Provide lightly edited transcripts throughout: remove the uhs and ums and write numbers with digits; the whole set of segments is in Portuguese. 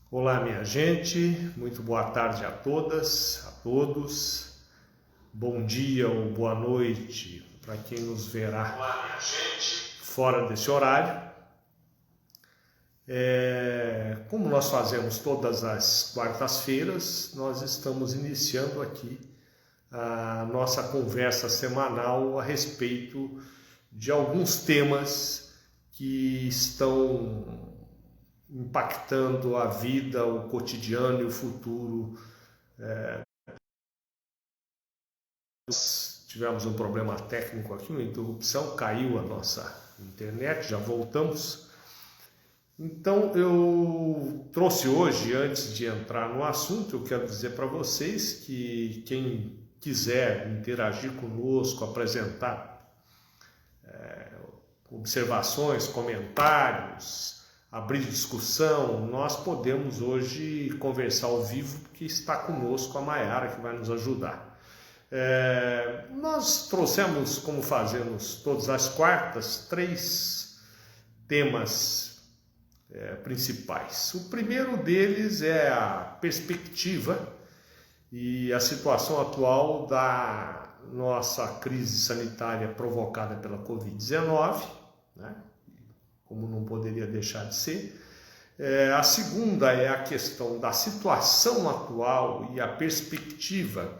Olá, minha gente, muito boa tarde a todas, a todos. Bom dia ou boa noite para quem nos verá fora desse horário. Como nós fazemos todas as quartas-feiras, nós estamos iniciando aqui a nossa conversa semanal a respeito de alguns temas que estão impactando a vida, o cotidiano e o futuro. Tivemos um problema técnico aqui, uma interrupção, caiu a nossa internet, já voltamos. Então eu trouxe hoje, antes de entrar no assunto, eu quero dizer para vocês que quem quiser interagir conosco, apresentar observações, comentários, abrir discussão, nós podemos hoje conversar ao vivo, porque está conosco a Maiara, que vai nos ajudar. Nós trouxemos, como fazemos todas as quartas, 3 temas principais. O primeiro deles é a perspectiva e a situação atual da nossa crise sanitária provocada pela Covid-19, né? Como não poderia deixar de ser. A segunda é a questão da situação atual e a perspectiva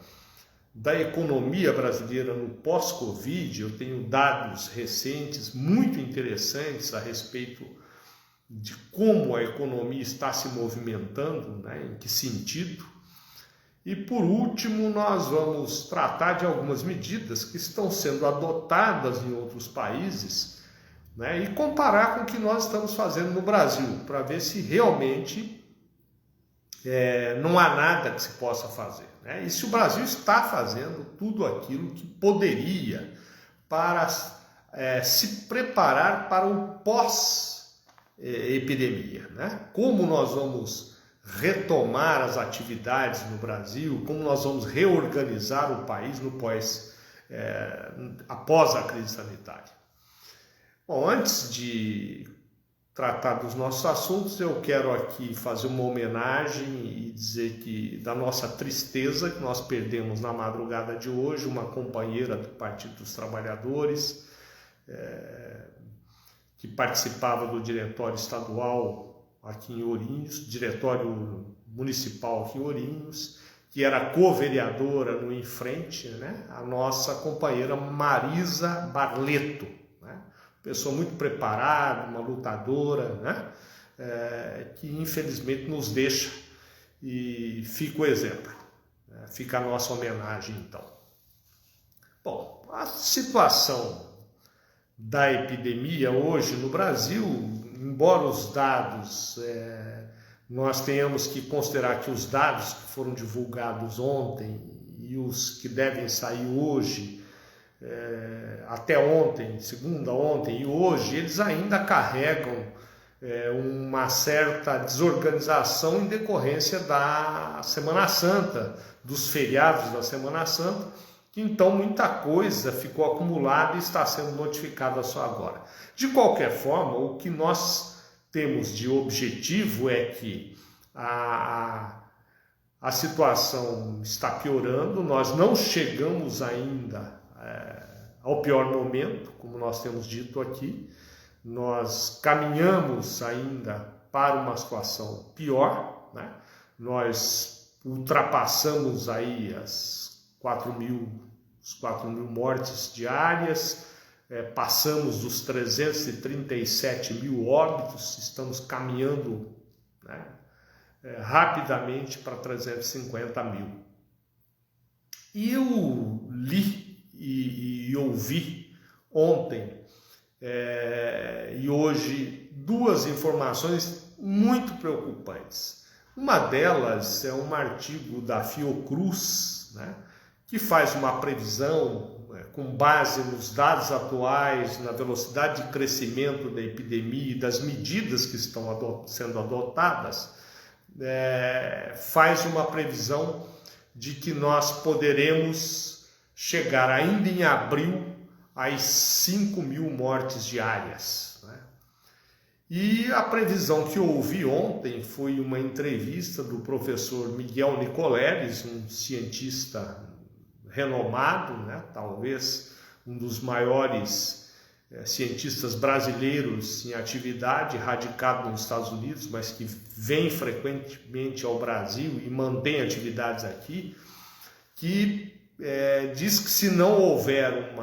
da economia brasileira no pós-Covid. Eu tenho dados recentes muito interessantes a respeito de como a economia está se movimentando, né? Em que sentido. E por último, nós vamos tratar de algumas medidas que estão sendo adotadas em outros países, né? E comparar com o que nós estamos fazendo no Brasil, para ver se realmente não há nada que se possa fazer, né? E se o Brasil está fazendo tudo aquilo que poderia para se preparar para o pós-epidemia, né? Como nós vamos retomar as atividades no Brasil, como nós vamos reorganizar o país no após a crise sanitária. Bom, antes de tratar dos nossos assuntos, eu quero aqui fazer uma homenagem e dizer que da nossa tristeza, que nós perdemos na madrugada de hoje uma companheira do Partido dos Trabalhadores, que participava do diretório estadual aqui em Ourinhos, diretório municipal aqui em Ourinhos, que era co-vereadora no Em Frente, né? A nossa companheira Marisa Barleto, né? Pessoa muito preparada, uma lutadora, né? Que infelizmente nos deixa, e fica o exemplo, né? Fica a nossa homenagem então. Bom, a situação da epidemia hoje no Brasil, embora os dados, nós tenhamos que considerar que os dados que foram divulgados ontem e os que devem sair hoje, até ontem, segunda, ontem e hoje, eles ainda carregam uma certa desorganização em decorrência da Semana Santa, dos feriados da Semana Santa. Então muita coisa ficou acumulada e está sendo notificada só agora. De qualquer forma, o que nós temos de objetivo é que a situação está piorando, nós não chegamos ainda ao pior momento, como nós temos dito aqui, nós caminhamos ainda para uma situação pior, né? Nós ultrapassamos aí as 4 mil mortes diárias, passamos dos 337 mil óbitos, estamos caminhando, né, rapidamente para 350 mil. E eu li e ouvi ontem e hoje 2 informações muito preocupantes. Uma delas é um artigo da Fiocruz, né, que faz uma previsão com base nos dados atuais, na velocidade de crescimento da epidemia e das medidas que estão sendo adotadas, faz uma previsão de que nós poderemos chegar ainda em abril às 5 mil mortes diárias, né? E a previsão que eu ouvi ontem foi uma entrevista do professor Miguel Nicoleles, um cientista renomado, né? Talvez um dos maiores cientistas brasileiros em atividade, radicado nos Estados Unidos, mas que vem frequentemente ao Brasil e mantém atividades aqui, que diz que se não houver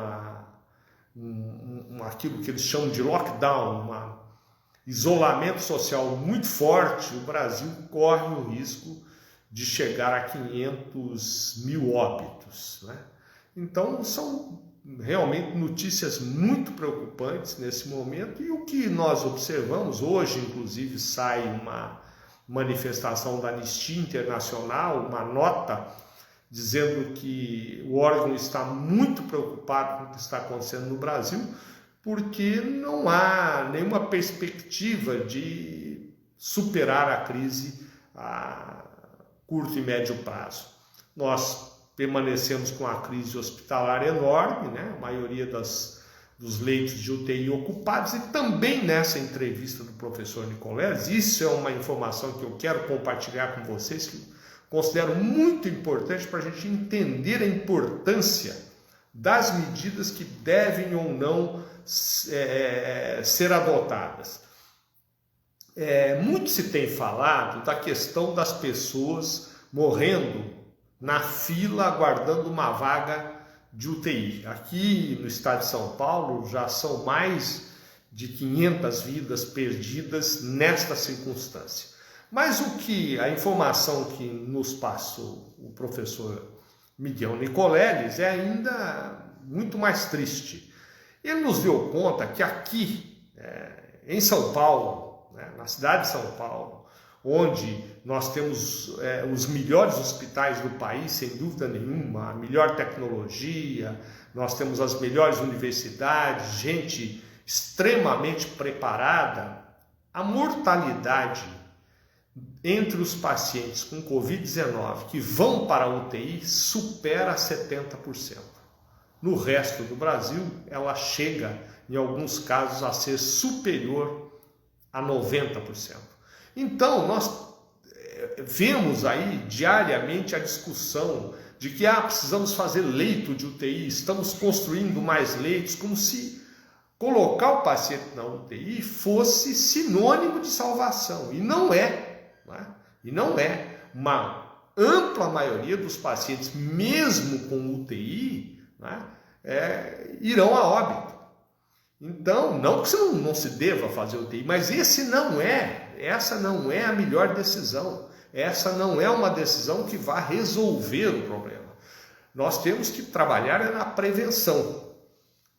aquilo que eles chamam de lockdown, isolamento social muito forte, o Brasil corre o risco de chegar a 500 mil óbitos, né? Então, são realmente notícias muito preocupantes nesse momento, e o que nós observamos, hoje inclusive sai uma manifestação da Anistia Internacional, uma nota dizendo que o órgão está muito preocupado com o que está acontecendo no Brasil, porque não há nenhuma perspectiva de superar a crise a curto e médio prazo. Nós permanecemos com a crise hospitalar enorme, né? A maioria dos leitos de UTI ocupados, e também nessa entrevista do professor Nicoleles, isso é uma informação que eu quero compartilhar com vocês, que eu considero muito importante para a gente entender a importância das medidas que devem ou não ser adotadas. Muito se tem falado da questão das pessoas morrendo na fila aguardando uma vaga de UTI. Aqui no estado de São Paulo já são mais de 500 vidas perdidas nesta circunstância. Mas a informação que nos passou o professor Miguel Nicoleles é ainda muito mais triste. Ele nos deu conta que aqui, em São Paulo, na cidade de São Paulo, onde nós temos os melhores hospitais do país, sem dúvida nenhuma, a melhor tecnologia, nós temos as melhores universidades, gente extremamente preparada, a mortalidade entre os pacientes com Covid-19 que vão para a UTI supera 70%. No resto do Brasil, ela chega, em alguns casos, a ser superior a 90%. Então, nós vemos aí diariamente a discussão de que precisamos fazer leito de UTI, estamos construindo mais leitos, como se colocar o paciente na UTI fosse sinônimo de salvação. E não é, né? E não é. Uma ampla maioria dos pacientes, mesmo com UTI, né, irão a óbito. Então, não que você não se deva fazer UTI, mas essa não é a melhor decisão. Essa não é uma decisão que vai resolver o problema. Nós temos que trabalhar na prevenção,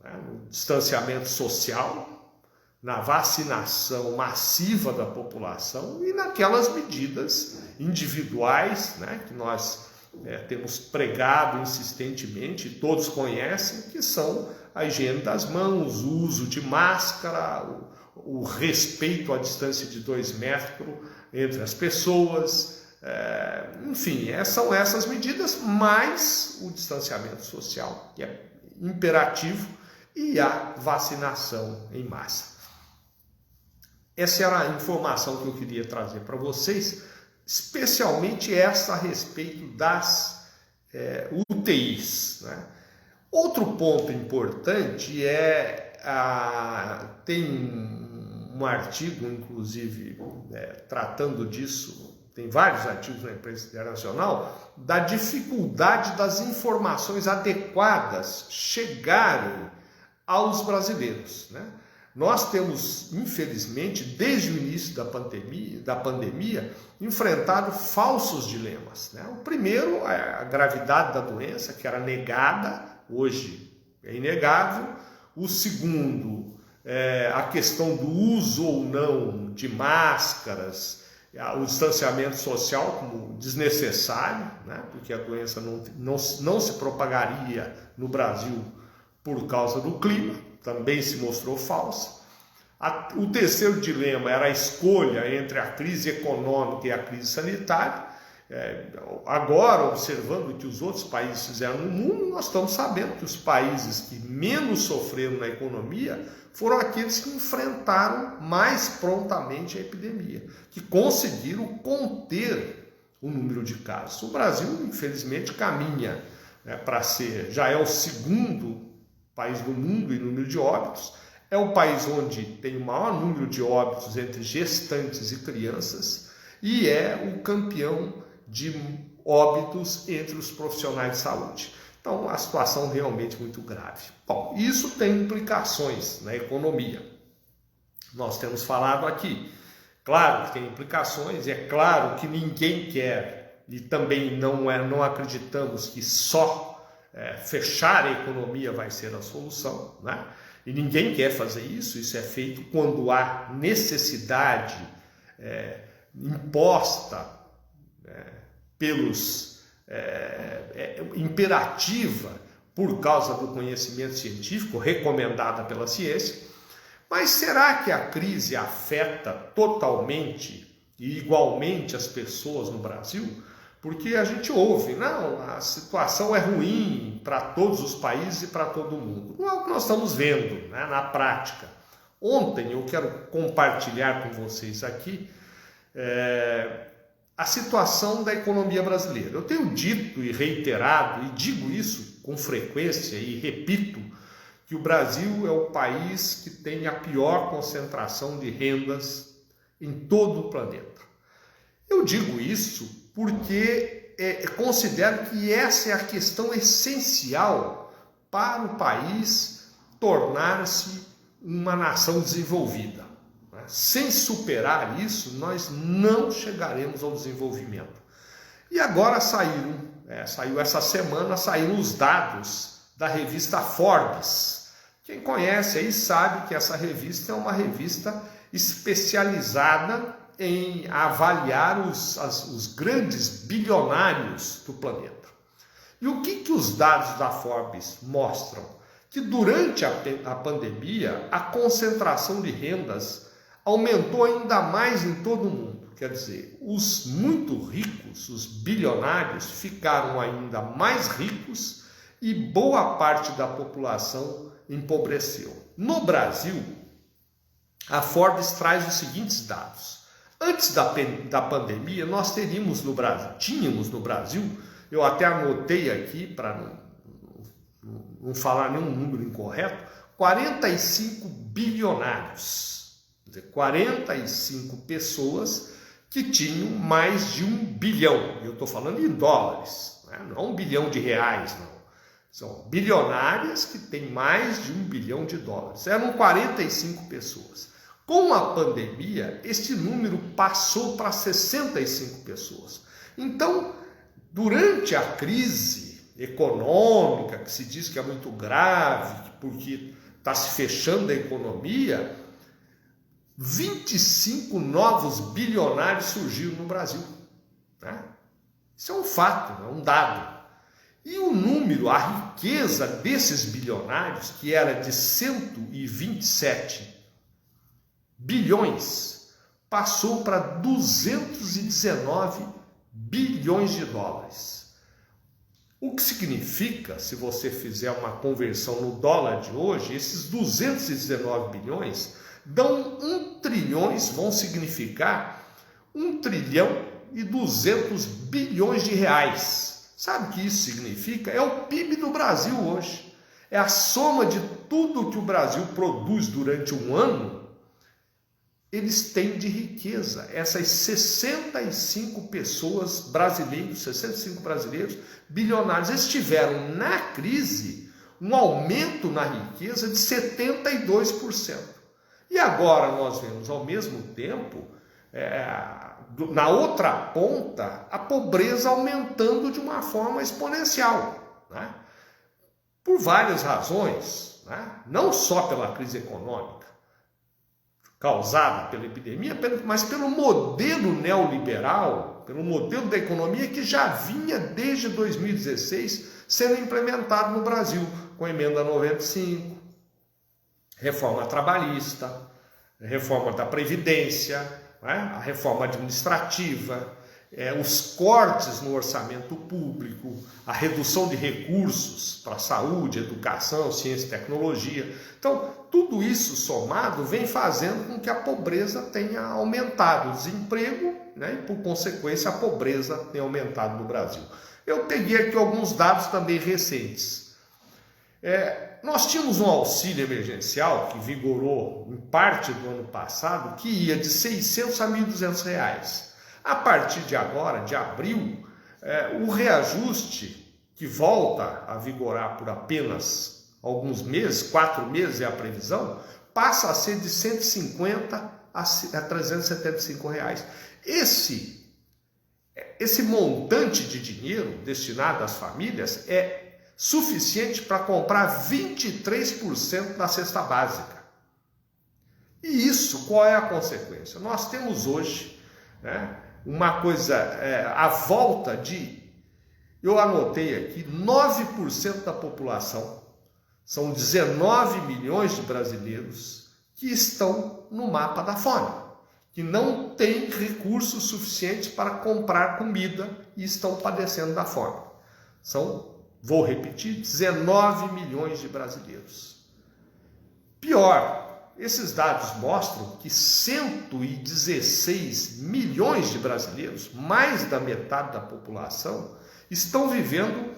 né, no distanciamento social, na vacinação massiva da população e naquelas medidas individuais, né, que nós temos pregado insistentemente, todos conhecem, que são a higiene das mãos, o uso de máscara, o respeito à distância de 2 metros entre as pessoas, enfim, são essas medidas, mais o distanciamento social, que é imperativo, e a vacinação em massa. Essa era a informação que eu queria trazer para vocês, especialmente essa a respeito das UTIs, né? Outro ponto importante tem um artigo, inclusive, tratando disso, tem vários artigos na imprensa internacional, da dificuldade das informações adequadas chegarem aos brasileiros, né? Nós temos, infelizmente, desde o início da pandemia, enfrentado falsos dilemas, né? O primeiro é a gravidade da doença, que era negada, hoje é inegável. O segundo é a questão do uso ou não de máscaras, o distanciamento social como desnecessário, né? Porque a doença não se propagaria no Brasil por causa do clima, também se mostrou falsa. O terceiro dilema era a escolha entre a crise econômica e a crise sanitária, Agora, observando o que os outros países fizeram no mundo, nós estamos sabendo que os países que menos sofreram na economia foram aqueles que enfrentaram mais prontamente a epidemia, que conseguiram conter o número de casos. O Brasil, infelizmente, caminha para ser, já é o segundo país do mundo em número de óbitos, é o país onde tem o maior número de óbitos entre gestantes e crianças e é o campeão de óbitos entre os profissionais de saúde. Então, a situação realmente muito grave. Bom, isso tem implicações na economia. Nós temos falado aqui. Claro que tem implicações, e é claro que ninguém quer, e também não acreditamos que só fechar a economia vai ser a solução, né? E ninguém quer fazer isso. Isso é feito quando há necessidade imposta imperativa por causa do conhecimento científico, recomendada pela ciência. Mas será que a crise afeta totalmente e igualmente as pessoas no Brasil? Porque a gente ouve, não, a situação é ruim para todos os países e para todo mundo. Não é o que nós estamos vendo, né, na prática. Ontem eu quero compartilhar com vocês aqui a situação da economia brasileira. Eu tenho dito e reiterado, e digo isso com frequência e repito, que o Brasil é o país que tem a pior concentração de rendas em todo o planeta. Eu digo isso porque considero que essa é a questão essencial para o país tornar-se uma nação desenvolvida. Sem superar isso, nós não chegaremos ao desenvolvimento. E agora saiu essa semana, saíram os dados da revista Forbes. Quem conhece aí sabe que essa revista é uma revista especializada em avaliar os grandes bilionários do planeta. E o que os dados da Forbes mostram? Que durante a pandemia, a concentração de rendas aumentou ainda mais em todo o mundo. Quer dizer, os muito ricos, os bilionários, ficaram ainda mais ricos e boa parte da população empobreceu. No Brasil, a Forbes traz os seguintes dados. Antes da pandemia, nós tínhamos no Brasil, eu até anotei aqui para não falar nenhum número incorreto, 45 bilionários. 45 pessoas que tinham mais de 1 bilhão. Eu estou falando em dólares, né? Não é 1 bilhão de reais, não. São bilionárias que têm mais de 1 bilhão de dólares. Eram 45 pessoas. Com a pandemia, este número passou para 65 pessoas. Então, durante a crise econômica, que se diz que é muito grave, porque está se fechando a economia, 25 novos bilionários surgiram no Brasil. Né? Isso é um fato, é um dado. E o número, a riqueza desses bilionários, que era de 127 bilhões, passou para 219 bilhões de dólares. O que significa, se você fizer uma conversão no dólar de hoje, esses 219 bilhões dão 1 trilhão, vão significar 1 trilhão e 200 bilhões de reais. Sabe o que isso significa? É o PIB do Brasil hoje. É a soma de tudo que o Brasil produz durante um ano, eles têm de riqueza. Essas 65 pessoas brasileiros, 65 brasileiros bilionários, eles tiveram na crise um aumento na riqueza de 72%. E agora nós vemos ao mesmo tempo, na outra ponta, a pobreza aumentando de uma forma exponencial, né? Por várias razões, né? Não só pela crise econômica causada pela epidemia, mas pelo modelo neoliberal, pelo modelo da economia que já vinha desde 2016 sendo implementado no Brasil, com a emenda 95, reforma trabalhista, reforma da Previdência, né? A reforma administrativa. os cortes no orçamento público, a redução de recursos para saúde, educação, ciência e tecnologia. Então, tudo isso somado vem fazendo com que a pobreza tenha aumentado, o desemprego, né, e por consequência a pobreza tenha aumentado no Brasil. Eu peguei aqui alguns dados também recentes. Nós tínhamos um auxílio emergencial que vigorou em parte do ano passado, que ia de 600 a 1.200 reais. A partir de agora, de abril, o reajuste, que volta a vigorar por apenas alguns meses, 4 meses é a previsão, passa a ser de 150 a 375 reais. Esse montante de dinheiro destinado às famílias é suficiente para comprar 23% da cesta básica. E isso, qual é a consequência? Nós temos hoje, né, uma coisa, a volta de, eu anotei aqui, 9% da população, são 19 milhões de brasileiros que estão no mapa da fome, que não têm recursos suficientes para comprar comida e estão padecendo da fome. Vou repetir, 19 milhões de brasileiros. Pior, esses dados mostram que 116 milhões de brasileiros, mais da metade da população, estão vivendo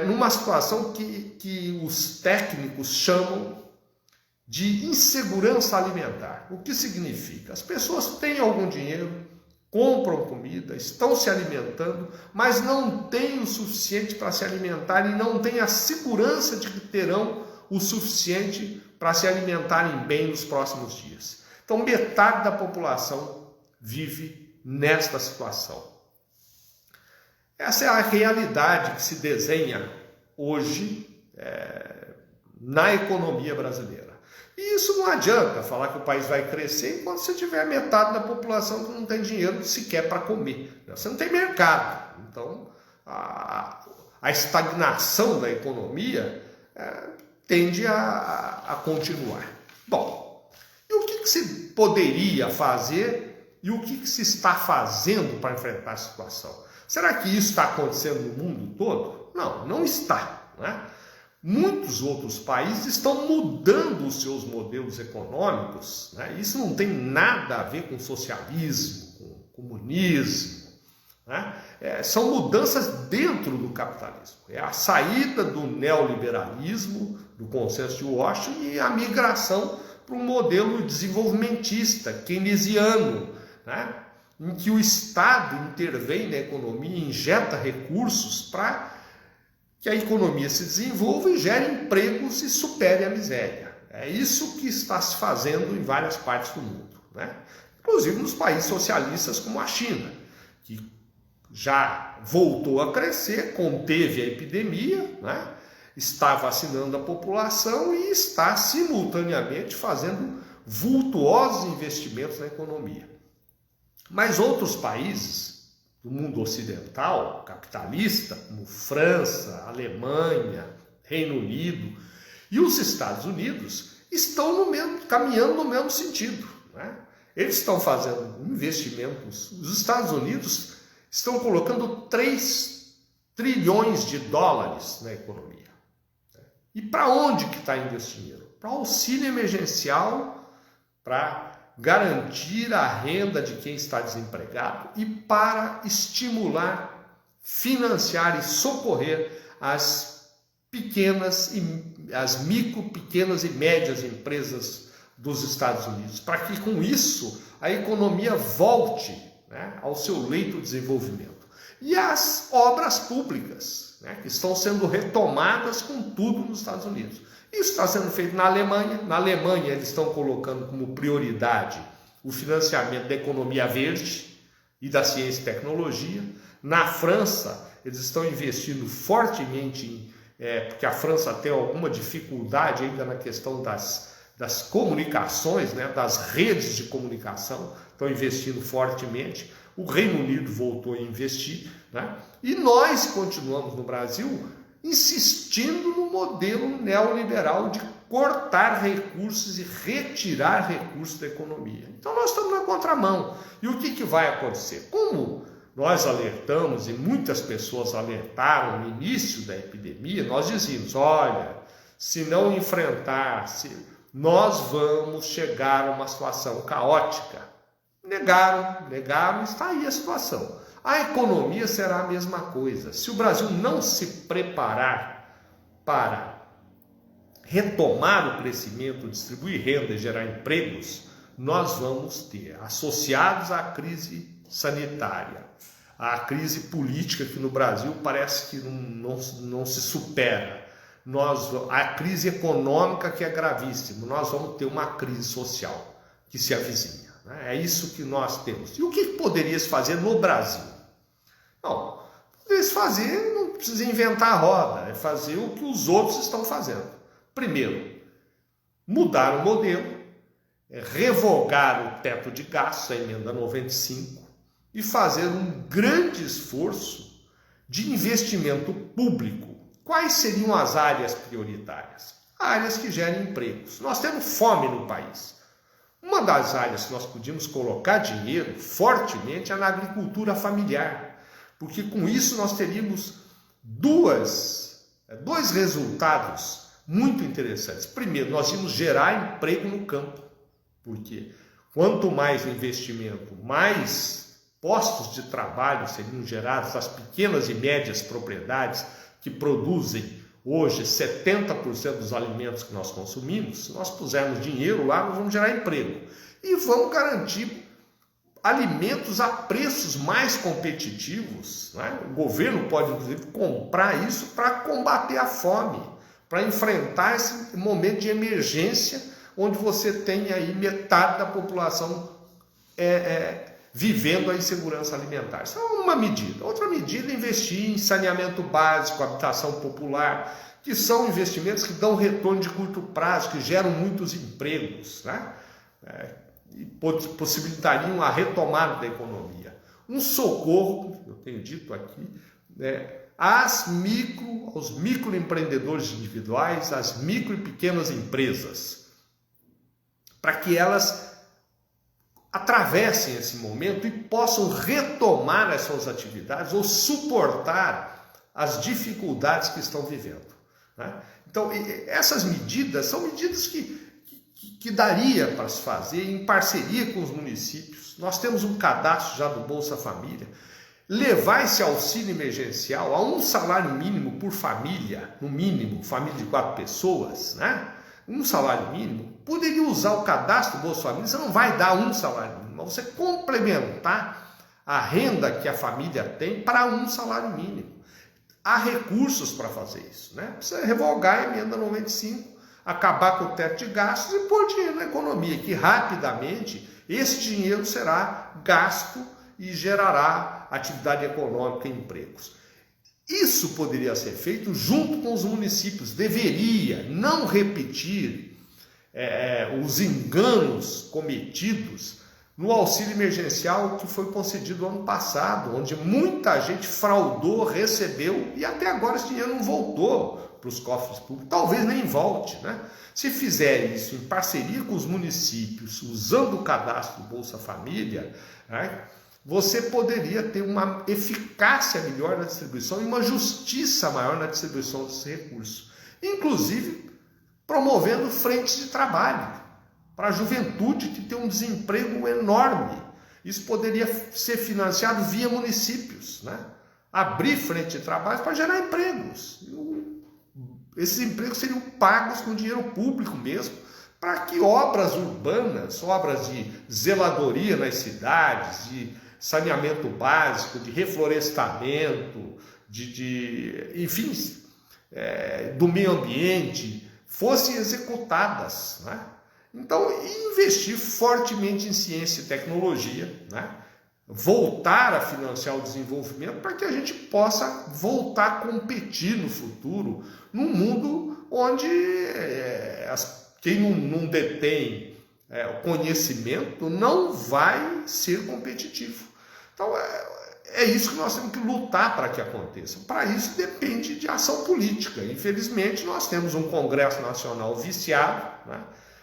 numa situação que os técnicos chamam de insegurança alimentar. O que significa? As pessoas têm algum dinheiro, compram comida, estão se alimentando, mas não têm o suficiente para se alimentar e não têm a segurança de que terão o suficiente para se alimentarem bem nos próximos dias. Então, metade da população vive nesta situação. Essa é a realidade que se desenha hoje na economia brasileira. E isso não adianta falar que o país vai crescer enquanto você tiver metade da população que não tem dinheiro sequer para comer. Você não tem mercado. Então, a estagnação da economia tende a continuar. Bom, e o que se poderia fazer e o que se está fazendo para enfrentar a situação? Será que isso está acontecendo no mundo todo? Não, não está, né? Muitos outros países estão mudando os seus modelos econômicos, né? Isso não tem nada a ver com socialismo, com comunismo, né? São mudanças dentro do capitalismo. É a saída do neoliberalismo, do consenso de Washington, e a migração para um modelo desenvolvimentista, keynesiano, né? Em que o Estado intervém na economia, injeta recursos para que a economia se desenvolva e gere empregos e supere a miséria. É isso que está se fazendo em várias partes do mundo, né? Inclusive nos países socialistas como a China, que já voltou a crescer, conteve a epidemia, né? Está vacinando a população e está simultaneamente fazendo vultuosos investimentos na economia. Mas outros países do mundo ocidental, capitalista, como França, Alemanha, Reino Unido e os Estados Unidos, estão caminhando no mesmo sentido, né? Eles estão fazendo investimentos. Os Estados Unidos estão colocando 3 trilhões de dólares na economia. E para onde que está indo esse dinheiro? Para auxílio emergencial, para garantir a renda de quem está desempregado e para estimular, financiar e socorrer as micro, pequenas e médias empresas dos Estados Unidos, para que com isso a economia volte, né, ao seu leito de desenvolvimento. E as obras públicas, né, que estão sendo retomadas com tudo nos Estados Unidos. Isso está sendo feito na Alemanha. Na Alemanha, eles estão colocando como prioridade o financiamento da economia verde e da ciência e tecnologia. Na França, eles estão investindo fortemente, porque a França tem alguma dificuldade ainda na questão das comunicações, né, das redes de comunicação, estão investindo fortemente. O Reino Unido voltou a investir, né? E nós continuamos no Brasil insistindo no modelo neoliberal de cortar recursos e retirar recursos da economia. Então nós estamos na contramão. E o que vai acontecer? Como nós alertamos e muitas pessoas alertaram no início da epidemia, nós dizíamos, olha, se não enfrentar, nós vamos chegar a uma situação caótica. Negaram, está aí a situação. A economia será a mesma coisa. Se o Brasil não se preparar para retomar o crescimento, distribuir renda e gerar empregos, nós vamos ter, associados à crise sanitária, à crise política que no Brasil parece que não se supera, a crise econômica que é gravíssima, nós vamos ter uma crise social que se avizinha. É isso que nós temos. E o que poderia se fazer no Brasil? Não, poderia se fazer, não precisa inventar a roda, é fazer o que os outros estão fazendo. Primeiro, mudar o modelo, revogar o teto de gastos, a emenda 95, e fazer um grande esforço de investimento público. Quais seriam as áreas prioritárias? Áreas que gerem empregos. Nós temos fome no país. Uma das áreas que nós podíamos colocar dinheiro fortemente é na agricultura familiar, porque com isso nós teríamos dois resultados muito interessantes. Primeiro, nós íamos gerar emprego no campo, porque quanto mais investimento, mais postos de trabalho seriam gerados nas pequenas e médias propriedades que produzem hoje 70% dos alimentos que nós consumimos. Se nós pusermos dinheiro lá, nós vamos gerar emprego e vamos garantir alimentos a preços mais competitivos, né? O governo pode, inclusive, comprar isso para combater a fome, para enfrentar esse momento de emergência, onde você tem aí metade da população vivendo a insegurança alimentar. Isso é uma medida. Outra medida é investir em saneamento básico, habitação popular, que são investimentos que dão retorno de curto prazo, que geram muitos empregos, né? E possibilitariam a retomada da economia. Um socorro, eu tenho dito aqui, aos microempreendedores individuais, às micro e pequenas empresas, para que elas atravessem esse momento e possam retomar as suas atividades ou suportar as dificuldades que estão vivendo, né? Então, essas medidas são medidas que daria para se fazer em parceria com os municípios. Nós temos um cadastro já do Bolsa Família. Levar esse auxílio emergencial a um salário mínimo por família, no mínimo, família de 4 pessoas, né? Um salário mínimo, poderia usar o cadastro do Bolsa Família, você não vai dar um salário mínimo, mas você complementar a renda que a família tem para um salário mínimo. Há recursos para fazer isso, né? Precisa revogar a emenda 95, acabar com o teto de gastos e pôr dinheiro na economia, que rapidamente esse dinheiro será gasto e gerará atividade econômica e empregos. Isso poderia ser feito junto com os municípios, deveria não repetir os enganos cometidos no auxílio emergencial que foi concedido ano passado, onde muita gente fraudou, recebeu e até agora esse dinheiro não voltou para os cofres públicos, talvez nem volte, né? Se fizer isso em parceria com os municípios, usando o cadastro do Bolsa Família, né, você poderia ter uma eficácia melhor na distribuição e uma justiça maior na distribuição desses recursos, inclusive promovendo frentes de trabalho para a juventude que tem um desemprego enorme. Isso poderia ser financiado via municípios, né? Abrir frente de trabalho para gerar empregos. Esses empregos seriam pagos com dinheiro público mesmo, para que obras urbanas, obras de zeladoria nas cidades, de saneamento básico, de reflorestamento, enfim, do meio ambiente, fossem executadas, né? Então, investir fortemente em ciência e tecnologia, né? Voltar a financiar o desenvolvimento para que a gente possa voltar a competir no futuro, num mundo onde quem não detém o conhecimento não vai ser competitivo. Então, é isso que nós temos que lutar para que aconteça. Para isso depende de ação política. Infelizmente, nós temos um Congresso Nacional viciado, né?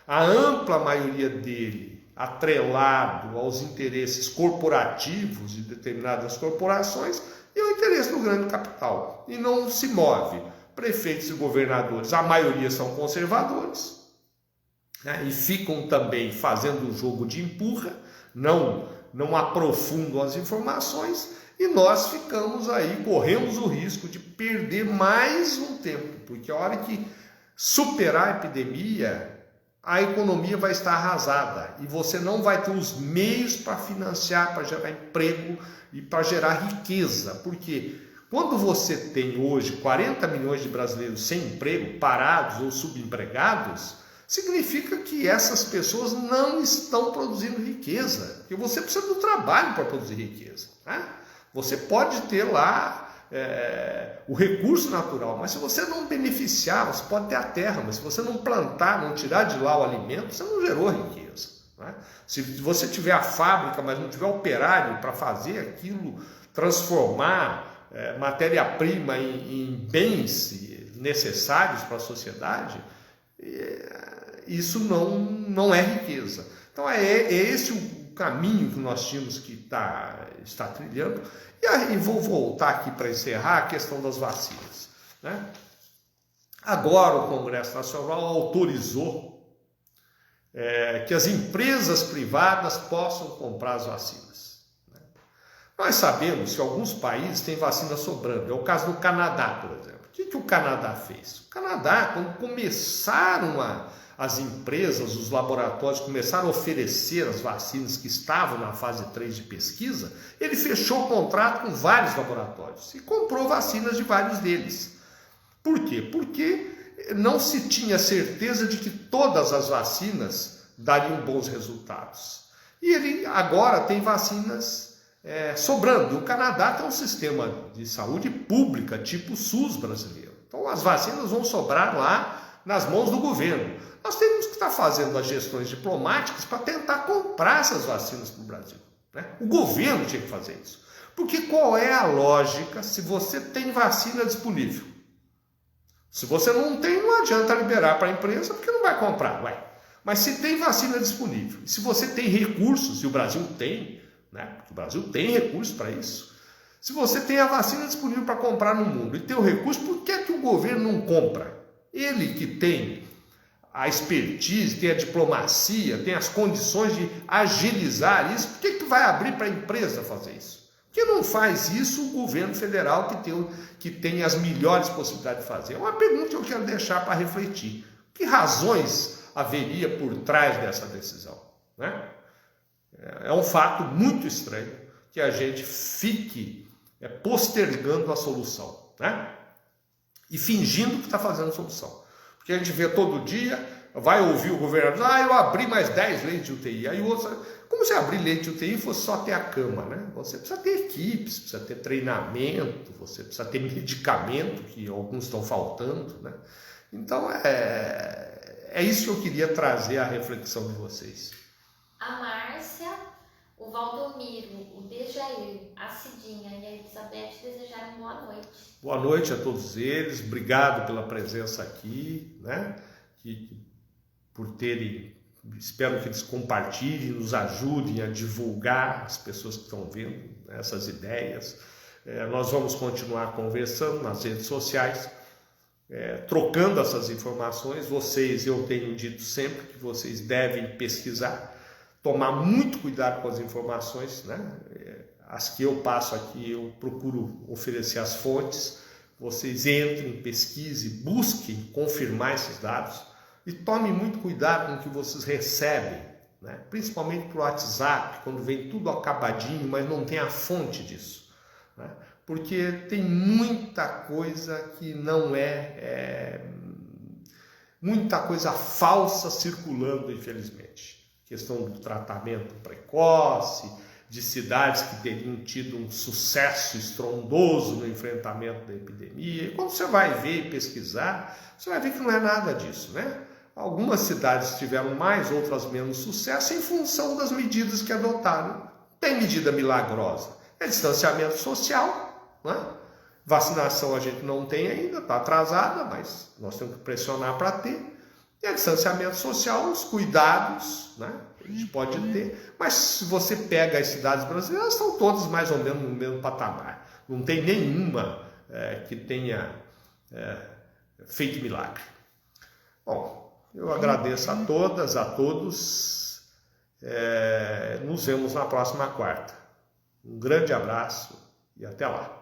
A ampla maioria dele, atrelado aos interesses corporativos de determinadas corporações e ao interesse do grande capital. E não se move. Prefeitos e governadores, a maioria são conservadores, né, e ficam também fazendo um jogo de empurra, não aprofundam as informações, e nós ficamos aí, corremos o risco de perder mais um tempo, porque a hora que superar a epidemia, a economia vai estar arrasada e você não vai ter os meios para financiar, para gerar emprego e para gerar riqueza. Porque quando você tem hoje 40 milhões de brasileiros sem emprego, parados ou subempregados, significa que essas pessoas não estão produzindo riqueza. Porque você precisa do trabalho para produzir riqueza, né? Você pode ter lá o recurso natural, mas se você não beneficiar, você pode ter a terra, mas se você não plantar, não tirar de lá o alimento, você não gerou riqueza, né? Se você tiver a fábrica, mas não tiver operário para fazer aquilo, transformar matéria-prima em bens necessários para a sociedade, isso não é riqueza. Então é esse o caminho que nós tínhamos que estar trilhando. E aí vou voltar aqui para encerrar a questão das vacinas, né? Agora o Congresso Nacional autorizou que as empresas privadas possam comprar as vacinas, né? Nós sabemos que alguns países têm vacina sobrando. É o caso do Canadá, por exemplo. O que o Canadá fez? O Canadá, quando começaram as empresas, os laboratórios começaram a oferecer as vacinas que estavam na fase 3 de pesquisa, ele fechou o contrato com vários laboratórios e comprou vacinas de vários deles. Por quê? Porque não se tinha certeza de que todas as vacinas dariam bons resultados. E ele agora tem vacinas sobrando. O Canadá tem um sistema de saúde pública, tipo SUS brasileiro. Então as vacinas vão sobrar lá nas mãos do governo. Nós temos que estar fazendo as gestões diplomáticas para tentar comprar essas vacinas para o Brasil, né? O governo tinha que fazer isso. Porque qual é a lógica se você tem vacina disponível? Se você não tem, não adianta liberar para a empresa, porque não vai comprar, vai. Mas se tem vacina disponível, se você tem recursos, e o Brasil tem, né? O Brasil tem recursos para isso. Se você tem a vacina disponível para comprar no mundo e tem o recurso, por que o governo não compra? Ele que tem a expertise, tem a diplomacia, tem as condições de agilizar isso, por que vai abrir para a empresa fazer isso? Por que não faz isso o governo federal que tem as melhores possibilidades de fazer? É uma pergunta que eu quero deixar para refletir. Que razões haveria por trás dessa decisão, né? É um fato muito estranho que a gente fique postergando a solução, né? E fingindo que está fazendo solução. Porque a gente vê todo dia, vai ouvir o governador, eu abri mais 10 leitos de UTI. Aí o outro, como se abrir leito de UTI fosse só ter a cama, né? Você precisa ter equipes, precisa ter treinamento, você precisa ter medicamento, que alguns estão faltando, né? Então é isso que eu queria trazer à reflexão de vocês. A Márcia, o Valdomiro, o Dejair, a Cidinha e a Elizabeth desejaram boa noite. Boa noite a todos eles, obrigado pela presença aqui, né? Por terem, espero que eles compartilhem, nos ajudem a divulgar as pessoas que estão vendo essas ideias. Nós vamos continuar conversando nas redes sociais, trocando essas informações. Vocês, eu tenho dito sempre que vocês devem pesquisar, tomar muito cuidado com as informações, né? As que eu passo aqui, eu procuro oferecer as fontes. Vocês entrem, pesquisem, busquem confirmar esses dados e tomem muito cuidado com o que vocês recebem, né? Principalmente para o WhatsApp, quando vem tudo acabadinho, mas não tem a fonte disso, né? Porque tem muita coisa que não muita coisa falsa circulando, infelizmente. Questão do tratamento precoce, de cidades que teriam tido um sucesso estrondoso no enfrentamento da epidemia. E quando você vai ver e pesquisar, você vai ver que não é nada disso, né? Algumas cidades tiveram mais, outras menos sucesso em função das medidas que adotaram. Tem medida milagrosa. É distanciamento social, né? Vacinação a gente não tem ainda, está atrasada, mas nós temos que pressionar para ter. E é distanciamento social, os cuidados, né? A gente pode ter, mas se você pega as cidades brasileiras, estão todas mais ou menos no mesmo patamar. Não tem nenhuma que tenha feito milagre. Bom, eu agradeço a todas, a todos. Nos vemos na próxima quarta. Um grande abraço e até lá.